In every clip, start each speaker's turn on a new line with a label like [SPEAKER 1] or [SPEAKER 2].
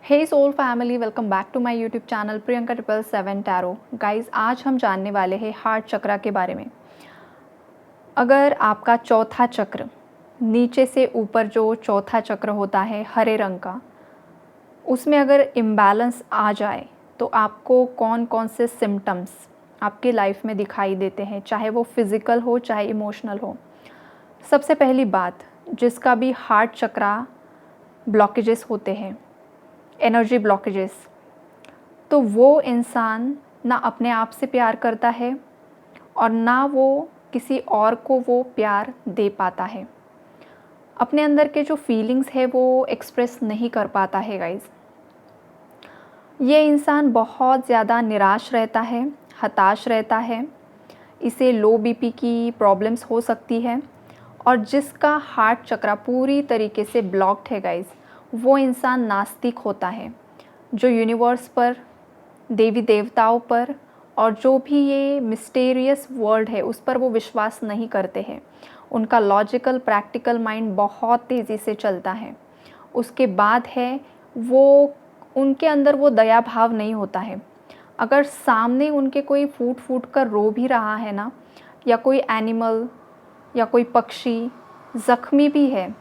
[SPEAKER 1] Hey soul family, welcome back to my YouTube channel Priyanka 777 tarot. Guys, आज हम जानने वाले हैं हार्ट चक्रा के बारे में। अगर आपका चौथा चक्र, नीचे से ऊपर जो चौथा चक्र होता है हरे रंग का, उसमें अगर इम्बैलेंस आ जाए तो आपको कौन कौन से सिम्टम्स आपकी लाइफ में दिखाई देते हैं, चाहे वो फिज़िकल हो चाहे इमोशनल हो। सबसे पहली बात, जिसका भी हार्ट चक्रा ब्लॉकेजेस होते हैं, एनर्जी ब्लॉकेजेस, तो वो इंसान ना अपने आप से प्यार करता है और ना वो किसी और को वो प्यार दे पाता है। अपने अंदर के जो फीलिंग्स है वो एक्सप्रेस नहीं कर पाता है गाइस। ये इंसान बहुत ज़्यादा निराश रहता है, हताश रहता है। इसे लो बीपी की प्रॉब्लम्स हो सकती है। और जिसका हार्ट चक्रा पूरी तरीके से ब्लॉक्ड है गाइस, वो इंसान नास्तिक होता है, जो यूनिवर्स पर, देवी देवताओं पर और जो भी ये मिस्टीरियस वर्ल्ड है उस पर वो विश्वास नहीं करते हैं। उनका लॉजिकल प्रैक्टिकल माइंड बहुत तेज़ी से चलता है। उसके बाद है वो, उनके अंदर वो दया भाव नहीं होता है। अगर सामने उनके कोई फूट फूट कर रो भी रहा है ना, या कोई एनिमल या कोई पक्षी ज़ख्मी भी है,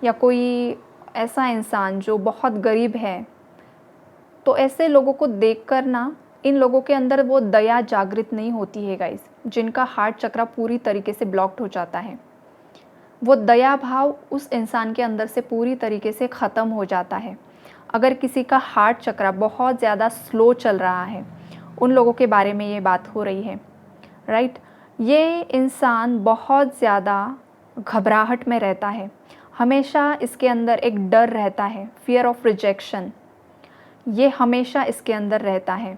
[SPEAKER 1] या कोई ऐसा इंसान जो बहुत गरीब है, तो ऐसे लोगों को देखकर ना इन लोगों के अंदर वो दया जागृत नहीं होती है गाइस। जिनका हार्ट चक्रा पूरी तरीके से ब्लॉक्ड हो जाता है, वो दया भाव उस इंसान के अंदर से पूरी तरीके से ख़त्म हो जाता है। अगर किसी का हार्ट चक्रा बहुत ज़्यादा स्लो चल रहा है, उन लोगों के बारे में ये बात हो रही है, राइट। ये इंसान बहुत ज़्यादा घबराहट में रहता है। हमेशा इसके अंदर एक डर रहता है, फियर ऑफ रिजेक्शन, ये हमेशा इसके अंदर रहता है।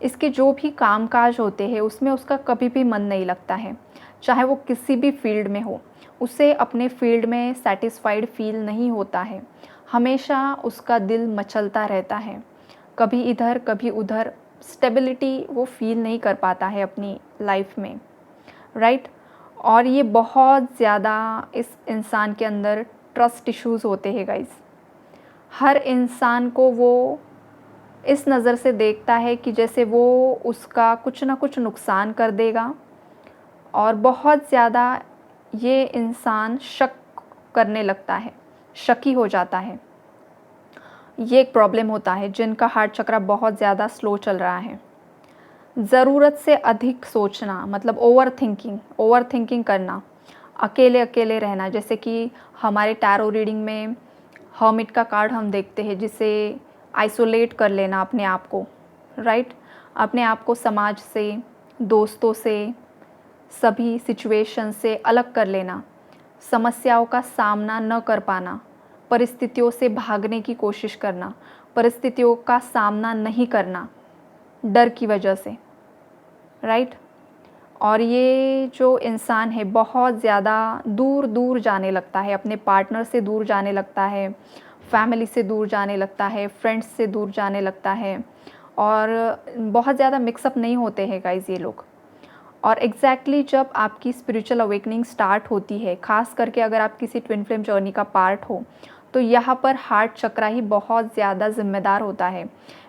[SPEAKER 1] इसके जो भी कामकाज होते हैं उसमें उसका कभी भी मन नहीं लगता है, चाहे वो किसी भी फील्ड में हो। उसे अपने फील्ड में सेटिस्फाइड फील नहीं होता है। हमेशा उसका दिल मचलता रहता है, कभी इधर कभी उधर। स्टेबिलिटी वो फील नहीं कर पाता है अपनी लाइफ में, राइट। और ये बहुत ज़्यादा इस इंसान के अंदर ट्रस्ट इश्यूज़ होते हैं गाइस। हर इंसान को वो इस नज़र से देखता है कि जैसे वो उसका कुछ ना कुछ नुकसान कर देगा। और बहुत ज़्यादा ये इंसान शक करने लगता है, शकी हो जाता है। ये एक प्रॉब्लम होता है जिनका हार्ट चक्रा बहुत ज़्यादा स्लो चल रहा है। ज़रूरत से अधिक सोचना, मतलब ओवर थिंकिंग करना, अकेले अकेले रहना। जैसे कि हमारे टैरो रीडिंग में हर्मिट का कार्ड हम देखते हैं, जिसे आइसोलेट कर लेना अपने आप को, राइट। अपने आप को समाज से, दोस्तों से, सभी सिचुएशन से अलग कर लेना, समस्याओं का सामना न कर पाना, परिस्थितियों से भागने की कोशिश करना, परिस्थितियों का सामना नहीं करना डर की वजह से, राइट। और ये जो इंसान है बहुत ज़्यादा दूर दूर जाने लगता है, अपने पार्टनर से दूर जाने लगता है, फैमिली से दूर जाने लगता है, फ्रेंड्स से दूर जाने लगता है। और बहुत ज़्यादा मिक्सअप नहीं होते हैं गाइस ये लोग। और एग्जैक्टली जब आपकी स्पिरिचुअल अवेकनिंग स्टार्ट होती है, ख़ास करके अगर आप किसी ट्विन फ्लेम जर्नी का पार्ट हो, तो यहाँ पर हार्ट चक्रा ही बहुत ज़्यादा जिम्मेदार होता है।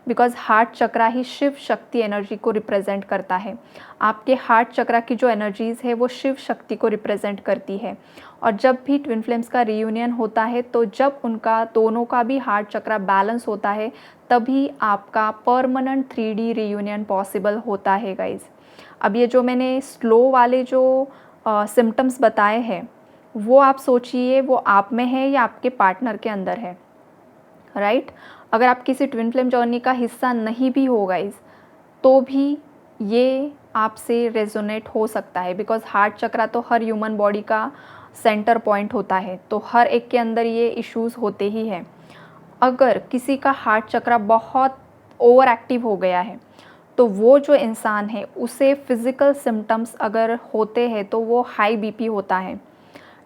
[SPEAKER 1] Because heart chakra he Shiv Shakti energy को रिप्रेजेंट करता है। आपके हार्ट चक्रा की जो एनर्जीज़ है वो शिव शक्ति को रिप्रेजेंट करती है। और जब भी ट्विन फ्लेम्स का रियूनियन होता है, तो जब उनका दोनों का भी हार्ट चक्रा बैलेंस होता है, तभी आपका परमानेंट 3D रियूनियन पॉसिबल होता है गाइज़। अब ये जो मैंने स्लो वाले जो सिम्टम्स बताए हैं, वो आप सोचिए वो आप में है या आपके पार्टनर के अंदर है, राइट। अगर आप किसी ट्विन फ्लेम जर्नी का हिस्सा नहीं भी हो गाइस, तो भी ये आपसे रेजोनेट हो सकता है। बिकॉज़ हार्ट चक्रा तो हर ह्यूमन बॉडी का सेंटर पॉइंट होता है, तो हर एक के अंदर ये इश्यूज़ होते ही हैं। अगर किसी का हार्ट चक्रा बहुत ओवर एक्टिव हो गया है, तो वो जो इंसान है उसे फिज़िकल सिम्टम्स अगर होते हैं तो वो हाई बीपी होता है।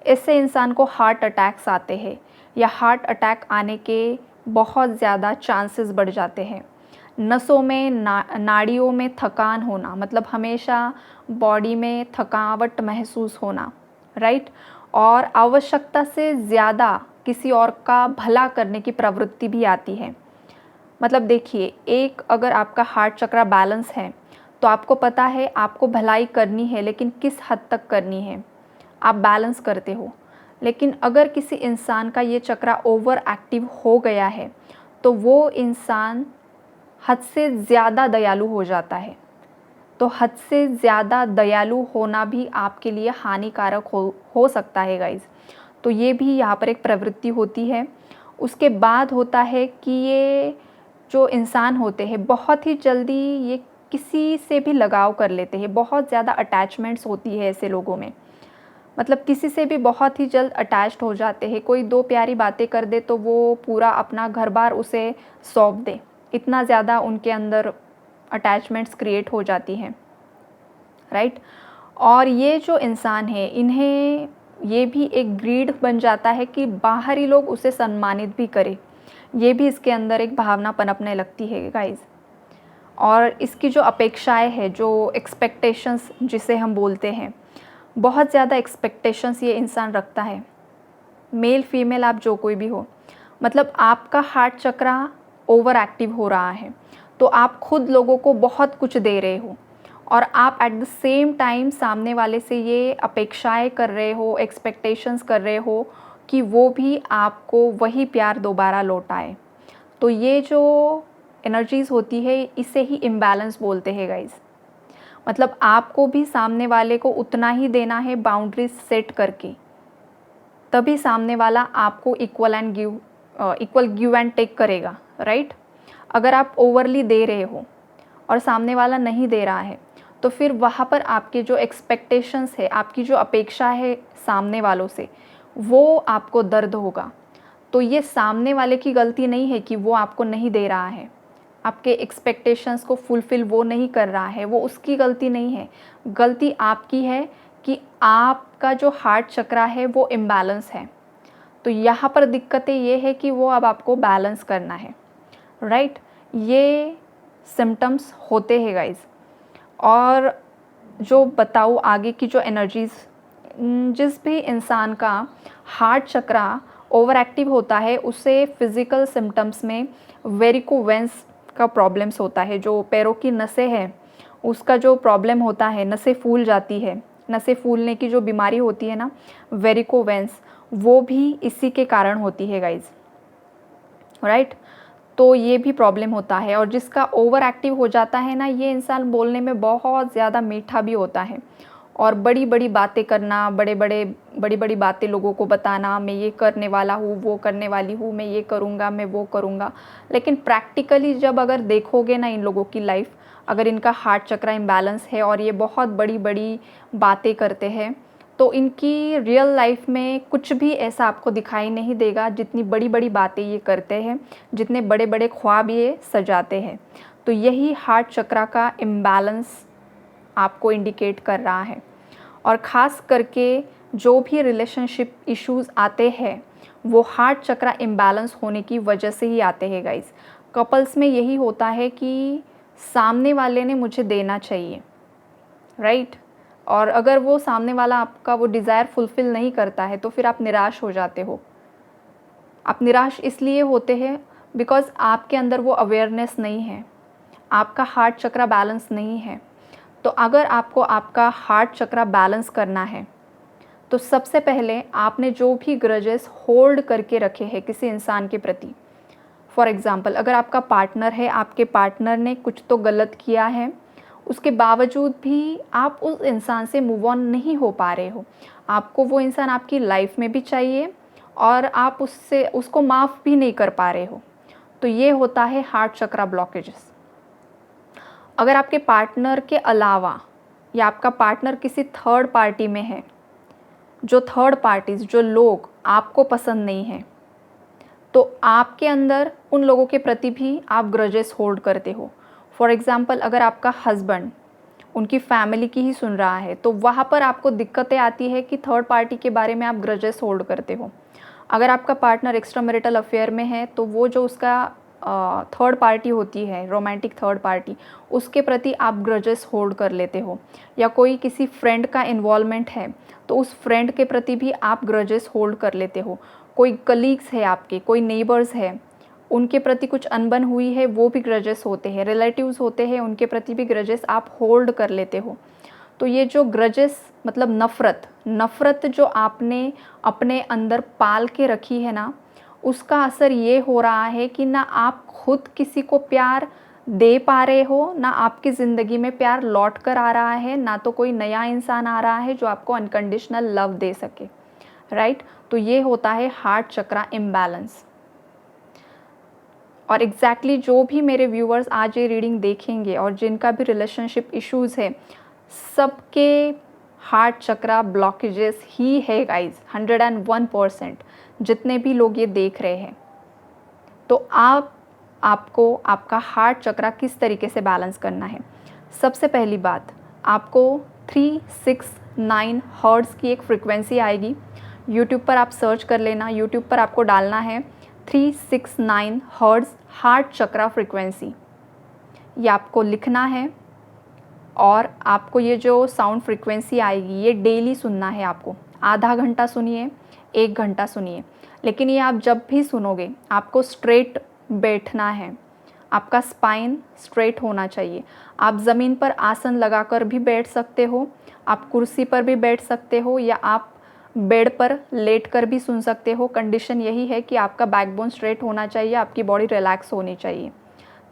[SPEAKER 1] इससे इंसान को हार्ट अटैक्स आते हैं, या हार्ट अटैक आने के बहुत ज़्यादा चांसेस बढ़ जाते हैं। नसों में, नाड़ियों में थकान होना, मतलब हमेशा बॉडी में थकावट महसूस होना, राइट। और आवश्यकता से ज़्यादा किसी और का भला करने की प्रवृत्ति भी आती है। मतलब देखिए, एक अगर आपका हार्ट चक्रा बैलेंस है तो आपको पता है आपको भलाई करनी है, लेकिन किस हद तक करनी है आप बैलेंस करते हो। लेकिन अगर किसी इंसान का ये चक्रा ओवर एक्टिव हो गया है तो वो इंसान हद से ज़्यादा दयालु हो जाता है। तो हद से ज़्यादा दयालु होना भी आपके लिए हानिकारक हो सकता है गाइज़। तो ये भी यहाँ पर एक प्रवृत्ति होती है। उसके बाद होता है कि ये जो इंसान होते हैं बहुत ही जल्दी ये किसी से भी लगाव कर लेते हैं, बहुत ज़्यादा अटैचमेंट्स होती है ऐसे लोगों में। मतलब किसी से भी बहुत ही जल्द अटैच्ड हो जाते हैं, कोई दो प्यारी बातें कर दे तो वो पूरा अपना घर बार उसे सौंप दे, इतना ज़्यादा उनके अंदर अटैचमेंट्स क्रिएट हो जाती हैं, राइट। और ये जो इंसान है इन्हें ये भी एक ग्रीड बन जाता है कि बाहरी लोग उसे सम्मानित भी करें, ये भी इसके अंदर एक भावना पनपने लगती है गाइज़। और इसकी जो अपेक्षाएं है, जो एक्सपेक्टेशंस जिसे हम बोलते हैं, बहुत ज़्यादा एक्सपेक्टेशंस ये इंसान रखता है, मेल फीमेल आप जो कोई भी हो। मतलब आपका हार्ट चक्रा ओवर एक्टिव हो रहा है तो आप खुद लोगों को बहुत कुछ दे रहे हो और आप एट द सेम टाइम सामने वाले से ये अपेक्षाएं कर रहे हो, एक्सपेक्टेशंस कर रहे हो कि वो भी आपको वही प्यार दोबारा लौटाए। तो ये जो एनर्जीज़ होती है इसे ही इम्बैलेंस बोलते हैं गाइज़। मतलब आपको भी सामने वाले को उतना ही देना है बाउंड्रीज सेट करके, तभी सामने वाला आपको इक्वल गिव एंड टेक करेगा, राइट। अगर आप ओवरली दे रहे हो और सामने वाला नहीं दे रहा है तो फिर वहाँ पर आपके जो एक्सपेक्टेशंस है, आपकी जो अपेक्षा है सामने वालों से, वो आपको दर्द होगा। तो ये सामने वाले की गलती नहीं है कि वो आपको नहीं दे रहा है, आपके एक्सपेक्टेशंस को फुलफ़िल वो नहीं कर रहा है, वो उसकी गलती नहीं है। गलती आपकी है कि आपका जो हार्ट चक्रा है वो इम्बैलेंस है। तो यहाँ पर दिक्कतें ये है कि वो अब आपको बैलेंस करना है, राइट। ये सिम्टम्स होते हैं गाइज़। और जो बताऊँ आगे की जो एनर्जीज़, जिस भी इंसान का हार्ट चक्रा ओवर एक्टिव होता है उसे फिज़िकल सिम्टम्स में वेरिकोवेंस का प्रॉब्लम्स होता है। जो पैरों की नसें हैं उसका जो प्रॉब्लम होता है, नसें फूल जाती है, नसें फूलने की जो बीमारी होती है ना, वेरिकोवेंस, वो भी इसी के कारण होती है गाइज़, राइट। तो ये भी प्रॉब्लम होता है। और जिसका ओवर एक्टिव हो जाता है ना, ये इंसान बोलने में बहुत ज़्यादा मीठा भी होता है और बड़ी बड़ी बातें करना, बड़ी बड़ी बातें लोगों को बताना, मैं ये करने वाला हूँ, वो करने वाली हूँ, मैं ये करूँगा, मैं वो करूँगा। लेकिन प्रैक्टिकली जब अगर देखोगे ना इन लोगों की लाइफ, अगर इनका हार्ट चक्रा इम्बैलेंस है और ये बहुत बड़ी बड़ी बातें करते हैं तो इनकी रियल लाइफ में कुछ भी ऐसा आपको दिखाई नहीं देगा जितनी बड़ी बड़ी बातें ये करते हैं, जितने बड़े बड़े ख्वाब ये सजाते हैं। तो यही हार्ट चक्रा का इम्बैलेंस आपको इंडिकेट कर रहा है। और ख़ास करके जो भी रिलेशनशिप इश्यूज़ आते हैं वो हार्ट चक्रा इम्बैलेंस होने की वजह से ही आते हैं गाइज़। कपल्स में यही होता है कि सामने वाले ने मुझे देना चाहिए, राइट। और अगर वो सामने वाला आपका वो डिज़ायर फुलफ़िल नहीं करता है तो फिर आप निराश हो जाते हो। आप निराश इसलिए होते हैं बिकॉज़ आपके अंदर वो अवेयरनेस नहीं है, आपका हार्ट चक्रा बैलेंस नहीं है। तो अगर आपको आपका हार्ट चक्रा बैलेंस करना है तो सबसे पहले आपने जो भी ग्रजेस होल्ड करके रखे हैं किसी इंसान के प्रति, फॉर एग्ज़ाम्पल अगर आपका पार्टनर है, आपके पार्टनर ने कुछ तो गलत किया है, उसके बावजूद भी आप उस इंसान से मूव ऑन नहीं हो पा रहे हो, आपको वो इंसान आपकी लाइफ में भी चाहिए और आप उसको माफ़ भी नहीं कर पा रहे हो, तो ये होता है हार्ट चक्रा ब्लॉकेजेस। अगर आपके पार्टनर के अलावा या आपका पार्टनर किसी थर्ड पार्टी में है, जो थर्ड पार्टीज़, जो लोग आपको पसंद नहीं हैं, तो आपके अंदर उन लोगों के प्रति भी आप ग्रजेस होल्ड करते हो। फॉर एग्ज़ाम्पल अगर आपका हस्बैंड उनकी फैमिली की ही सुन रहा है तो वहाँ पर आपको दिक्कतें आती है कि थर्ड पार्टी के बारे में आप ग्रजेस होल्ड करते हो। अगर आपका पार्टनर एक्स्ट्रा मैरिटल अफेयर में है तो वो जो उसका थर्ड पार्टी होती है, रोमांटिक थर्ड पार्टी, उसके प्रति आप ग्रजेस होल्ड कर लेते हो। या कोई किसी फ्रेंड का इन्वॉल्वमेंट है तो उस फ्रेंड के प्रति भी आप ग्रजेस होल्ड कर लेते हो। कोई कलीग्स है आपके, कोई नेबर्स है, उनके प्रति कुछ अनबन हुई है, वो भी ग्रजेस होते हैं। रिलेटिव्स होते हैं, उनके प्रति भी ग्रजेस आप होल्ड कर लेते हो। तो ये जो ग्रजेस मतलब नफ़रत जो आपने अपने अंदर पाल के रखी है ना, उसका असर ये हो रहा है कि ना आप खुद किसी को प्यार दे पा रहे हो, ना आपकी ज़िंदगी में प्यार लौट कर आ रहा है, ना तो कोई नया इंसान आ रहा है जो आपको अनकंडीशनल लव दे सके, राइट? तो ये होता है हार्ट चक्रा इम्बैलेंस। और एग्जैक्टली जो भी मेरे व्यूअर्स आज ये रीडिंग देखेंगे और जिनका भी रिलेशनशिप इश्यूज़ है, सबके हार्ट चक्रा ब्लॉकेजेस ही है गाइज, 101%। जितने भी लोग ये देख रहे हैं, तो आपको आपका हार्ट चक्रा किस तरीके से बैलेंस करना है। सबसे पहली बात, आपको 369 हर्ट्ज़ की एक फ्रिक्वेंसी आएगी। यूट्यूब पर आप सर्च कर लेना, यूट्यूब पर आपको डालना है 369 हर्ट्ज़ हार्ट चक्रा फ्रिक्वेंसी। ये आपको लिखना है और आपको ये जो साउंड फ्रिक्वेंसी आएगी ये डेली सुनना है आपको। आधा घंटा सुनिए, 1 घंटा सुनिए, लेकिन ये आप जब भी सुनोगे आपको स्ट्रेट बैठना है। आपका स्पाइन स्ट्रेट होना चाहिए। आप ज़मीन पर आसन लगाकर भी बैठ सकते हो, आप कुर्सी पर भी बैठ सकते हो, या आप बेड पर लेट कर भी सुन सकते हो। कंडीशन यही है कि आपका बैकबोन स्ट्रेट होना चाहिए, आपकी बॉडी रिलैक्स होनी चाहिए।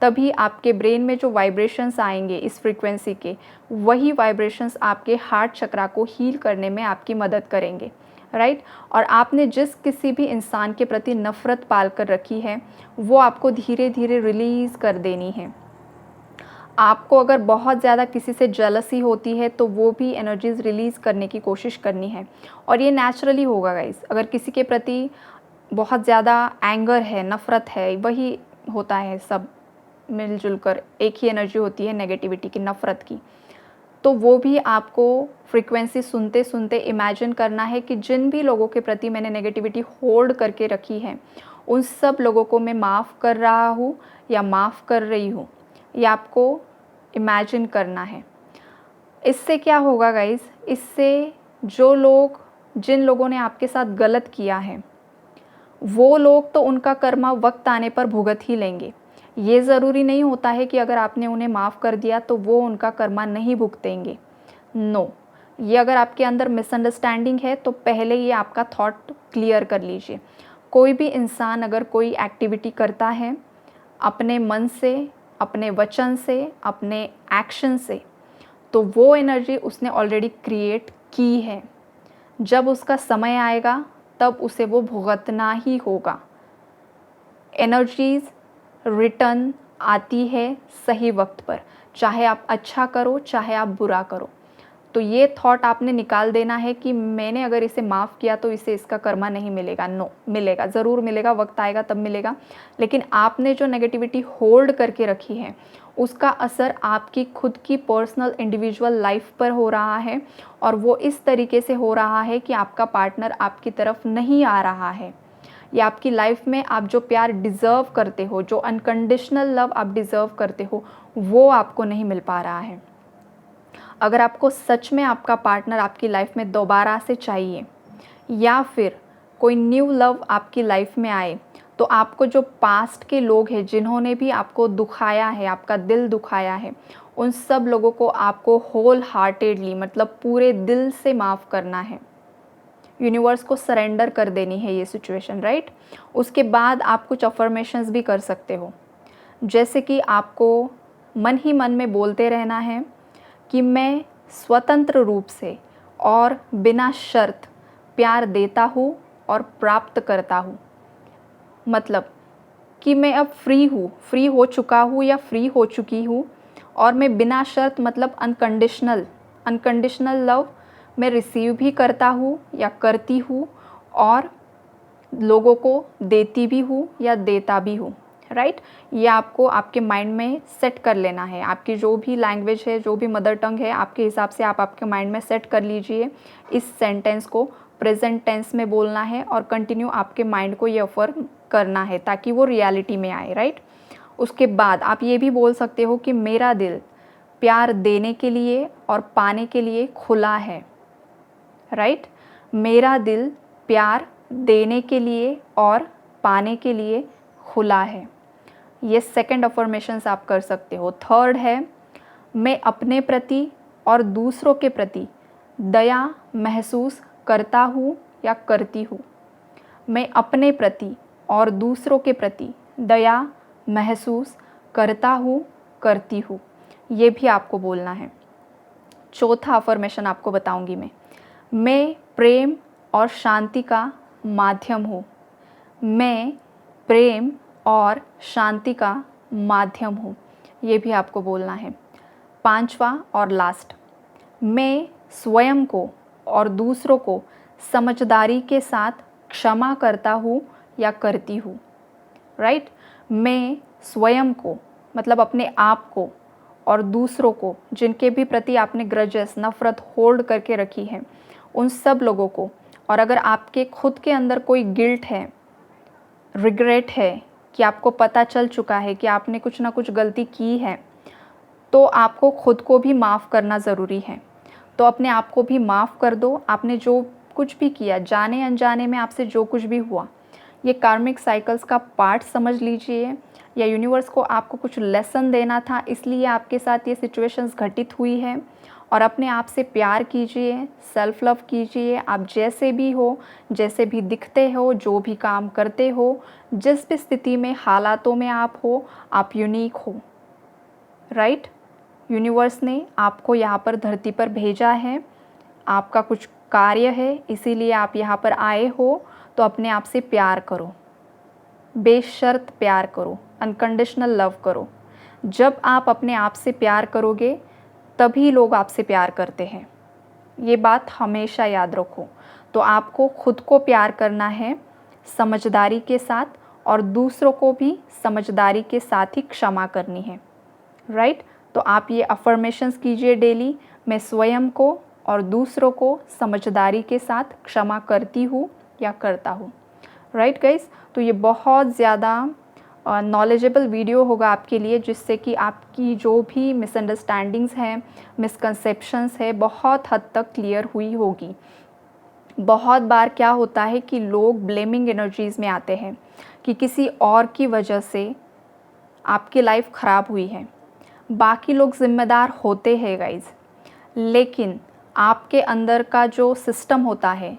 [SPEAKER 1] तभी आपके ब्रेन में जो वाइब्रेशंस आएंगे इस फ्रीक्वेंसी के, वही वाइब्रेशंस आपके हार्ट चक्रा को हील करने में आपकी मदद करेंगे, राइट? और आपने जिस किसी भी इंसान के प्रति नफ़रत पाल कर रखी है, वो आपको धीरे धीरे रिलीज़ कर देनी है। आपको अगर बहुत ज़्यादा किसी से जेलसी होती है तो वो भी एनर्जीज़ रिलीज़ करने की कोशिश करनी है, और ये नेचुरली होगा गाइस। अगर किसी के प्रति बहुत ज़्यादा एंगर है, नफ़रत है, वही होता है, सब मिलजुल कर एक ही एनर्जी होती है नेगेटिविटी की, नफ़रत की। तो वो भी आपको फ्रीक्वेंसी सुनते सुनते इमेजिन करना है कि जिन भी लोगों के प्रति मैंने नेगेटिविटी होल्ड करके रखी है, उन सब लोगों को मैं माफ़ कर रहा हूँ या माफ़ कर रही हूँ। ये आपको इमेजिन करना है। इससे क्या होगा गाइज़, इससे जिन लोगों ने आपके साथ गलत किया है, वो लोग तो उनका कर्मा वक्त आने पर भुगत ही लेंगे। ये ज़रूरी नहीं होता है कि अगर आपने उन्हें माफ़ कर दिया तो वो उनका कर्मा नहीं भुगतेंगे। नो, ये अगर आपके अंदर मिसअंडरस्टैंडिंग है तो पहले ये आपका थॉट क्लियर कर लीजिए। कोई भी इंसान अगर कोई एक्टिविटी करता है अपने मन से, अपने वचन से, अपने एक्शन से, तो वो एनर्जी उसने ऑलरेडी क्रिएट की है। जब उसका समय आएगा तब उसे वो भुगतना ही होगा। एनर्जीज़ रिटर्न आती है सही वक्त पर, चाहे आप अच्छा करो चाहे आप बुरा करो। तो ये थॉट आपने निकाल देना है कि मैंने अगर इसे माफ़ किया तो इसे इसका कर्मा नहीं मिलेगा। नो, मिलेगा, ज़रूर मिलेगा, वक्त आएगा तब मिलेगा। लेकिन आपने जो नेगेटिविटी होल्ड करके रखी है उसका असर आपकी खुद की पर्सनल इंडिविजुअल लाइफ पर हो रहा है, और वो इस तरीके से हो रहा है कि आपका पार्टनर आपकी तरफ नहीं आ रहा है, या आपकी लाइफ में आप जो प्यार डिज़र्व करते हो, जो अनकंडीशनल लव आप डिज़र्व करते हो, वो आपको नहीं मिल पा रहा है। अगर आपको सच में आपका पार्टनर आपकी लाइफ में दोबारा से चाहिए, या फिर कोई न्यू लव आपकी लाइफ में आए, तो आपको जो पास्ट के लोग हैं जिन्होंने भी आपको दुखाया है, आपका दिल दुखाया है, उन सब लोगों को आपको होल हार्टेडली मतलब पूरे दिल से माफ़ करना है। यूनिवर्स को सरेंडर कर देनी है ये सिचुएशन, राइट? उसके बाद आप कुछ अफर्मेशंस भी कर सकते हो, जैसे कि आपको मन ही मन में बोलते रहना है कि मैं स्वतंत्र रूप से और बिना शर्त प्यार देता हूँ और प्राप्त करता हूँ। मतलब कि मैं अब फ्री हो चुका हूँ या फ्री हो चुकी हूँ, और मैं बिना शर्त मतलब अनकंडीशनल लव मैं रिसीव भी करता हूँ या करती हूँ, और लोगों को देती भी हूँ या देता भी हूँ, राइट? ये आपको आपके माइंड में सेट कर लेना है। आपकी जो भी लैंग्वेज है, जो भी मदर टंग है, आपके हिसाब से आप आपके माइंड में सेट कर लीजिए। इस सेंटेंस को प्रेजेंट टेंस में बोलना है और कंटिन्यू आपके माइंड को ये अफर्म करना है ताकि वो रियलिटी में आए, राइट? उसके बाद आप ये भी बोल सकते हो कि मेरा दिल प्यार देने के लिए और पाने के लिए खुला है, राइट? मेरा दिल प्यार देने के लिए और पाने के लिए खुला है। ये सेकंड अफर्मेशंस आप कर सकते हो। थर्ड है, मैं अपने प्रति और दूसरों के प्रति दया महसूस करता हूँ या करती हूँ। मैं अपने प्रति और दूसरों के प्रति दया महसूस करता हूँ, करती हूँ। ये भी आपको बोलना है। चौथा अफर्मेशन आपको बताऊंगी मैं प्रेम और शांति का माध्यम हूँ। मैं प्रेम और शांति का माध्यम हूँ। ये भी आपको बोलना है। पांचवा और लास्ट, मैं स्वयं को और दूसरों को समझदारी के साथ क्षमा करता हूँ या करती हूँ। राइट? मैं स्वयं को मतलब अपने आप को और दूसरों को, जिनके भी प्रति आपने ग्रजेस नफ़रत होल्ड करके रखी है, उन सब लोगों को, और अगर आपके खुद के अंदर कोई गिल्ट है, रिग्रेट है कि आपको पता चल चुका है कि आपने कुछ ना कुछ गलती की है, तो आपको खुद को भी माफ़ करना ज़रूरी है। तो अपने आप को भी माफ़ कर दो। आपने जो कुछ भी किया, जाने अनजाने में आपसे जो कुछ भी हुआ, ये कार्मिक साइकिल्स का पार्ट समझ लीजिए, या यूनिवर्स को आपको कुछ लेसन देना था, इसलिए आपके साथ ये सिचुएशंस घटित हुई है। और अपने आप से प्यार कीजिए, सेल्फ लव कीजिए। आप जैसे भी हो, जैसे भी दिखते हो, जो भी काम करते हो, जिस भी स्थिति में, हालातों में आप हो, आप यूनिक हो। राइट? यूनिवर्स ने आपको यहाँ पर धरती पर भेजा है, आपका कुछ कार्य है, इसीलिए आप यहाँ पर आए हो। तो अपने आप से प्यार करो, बेशर्त प्यार करो, अनकंडीशनल लव करो। जब आप अपने आप से प्यार करोगे तभी लोग आपसे प्यार करते हैं। ये बात हमेशा याद रखो। तो आपको खुद को प्यार करना है समझदारी के साथ, और दूसरों को भी समझदारी के साथ ही क्षमा करनी है। राइट? तो आप ये अफर्मेशंस कीजिए डेली। मैं स्वयं को और दूसरों को समझदारी के साथ क्षमा करती हूँ या करता हूँ। Right guys? तो ये बहुत ज़्यादा नॉलेजेबल वीडियो होगा आपके लिए, जिससे कि आपकी जो भी मिसअंडरस्टैंडिंग्स हैं, मिसकंसेप्शंस है, बहुत हद तक क्लियर हुई होगी। बहुत बार क्या होता है कि लोग ब्लेमिंग एनर्जीज़ में आते हैं कि किसी और की वजह से आपकी लाइफ ख़राब हुई है। बाकी लोग ज़िम्मेदार होते हैं गाइज़, लेकिन आपके अंदर का जो सिस्टम होता है,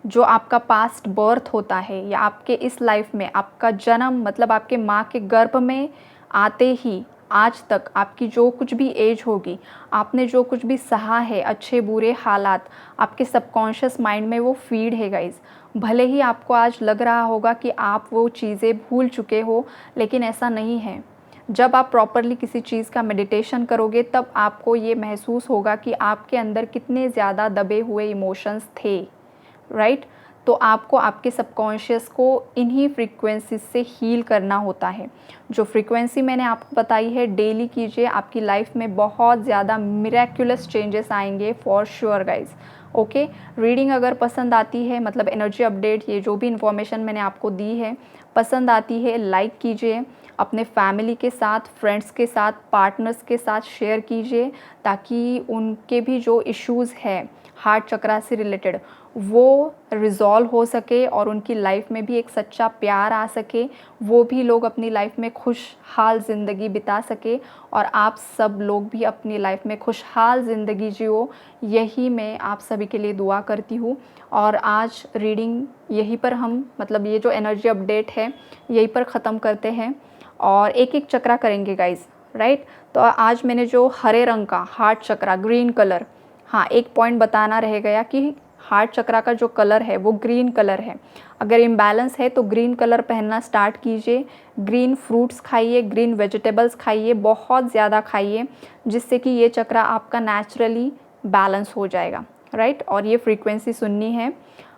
[SPEAKER 1] जो आपका पास्ट बर्थ होता है, या आपके इस लाइफ में आपका जन्म, मतलब आपके माँ के गर्भ में आते ही आज तक आपकी जो कुछ भी एज होगी, आपने जो कुछ भी सहा है, अच्छे बुरे हालात, आपके सबकॉन्शियस माइंड में वो फीड है गाइज़। भले ही आपको आज लग रहा होगा कि आप वो चीज़ें भूल चुके हो, लेकिन ऐसा नहीं है। जब आप प्रॉपरली किसी चीज़ का मेडिटेशन करोगे, तब आपको ये महसूस होगा कि आपके अंदर कितने ज़्यादा दबे हुए इमोशंस थे। राइट? तो आपको आपके सबकॉन्शियस को इन्हीं फ्रीक्वेंसी से हील करना होता है। जो फ्रीक्वेंसी मैंने आपको बताई है, डेली कीजिए, आपकी लाइफ में बहुत ज़्यादा मिरेक्युलस चेंजेस आएंगे for sure guys. Okay? Reading अगर पसंद आती है, मतलब एनर्जी अपडेट, ये जो भी इन्फॉर्मेशन मैंने आपको दी है पसंद आती है, लाइक कीजिए, अपने फैमिली के साथ, फ्रेंड्स के साथ, पार्टनर्स के साथ शेयर कीजिए, ताकि उनके भी जो इश्यूज़ है हार्ट चक्रा से रिलेटेड, वो रिज़ॉल्व हो सके और उनकी लाइफ में भी एक सच्चा प्यार आ सके, वो भी लोग अपनी लाइफ में खुशहाल ज़िंदगी बिता सके, और आप सब लोग भी अपनी लाइफ में खुशहाल ज़िंदगी जियो। यही मैं आप सभी के लिए दुआ करती हूँ। और आज रीडिंग यहीं पर हम, मतलब ये जो एनर्जी अपडेट है, यहीं पर ख़त्म करते हैं, और एक एक चक्रा करेंगे गाइज। राइट? तो आज मैंने जो हरे रंग का हार्ट चक्रा, ग्रीन कलर, हाँ एक पॉइंट बताना रह गया कि हार्ट चक्रा का जो कलर है वो ग्रीन कलर है। अगर इम्बैलेंस है तो ग्रीन कलर पहनना स्टार्ट कीजिए। ग्रीन फ्रूट्स खाइए, ग्रीन वेजिटेबल्स खाइए, बहुत ज़्यादा खाइए, जिससे कि ये चक्रा आपका नेचुरली बैलेंस हो जाएगा। राइट? और ये फ्रीक्वेंसी सुननी है,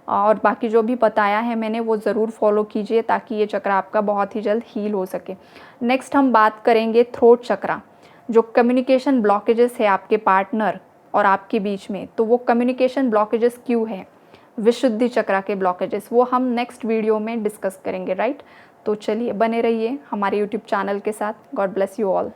[SPEAKER 1] और बाकी जो भी बताया है मैंने वो ज़रूर फॉलो कीजिए, ताकि ये चक्रा आपका बहुत ही जल्द हील हो सके। नेक्स्ट हम बात करेंगे थ्रोट चक्रा। जो कम्युनिकेशन ब्लॉकेजेस है आपके पार्टनर और आपके बीच में, तो वो कम्युनिकेशन ब्लॉकेजेस क्यों है, विशुद्धि चक्रा के ब्लॉकेजेस, वो हम नेक्स्ट वीडियो में डिस्कस करेंगे। राइट? तो चलिए बने रहिए हमारे यूट्यूब चैनल के साथ। God bless you all.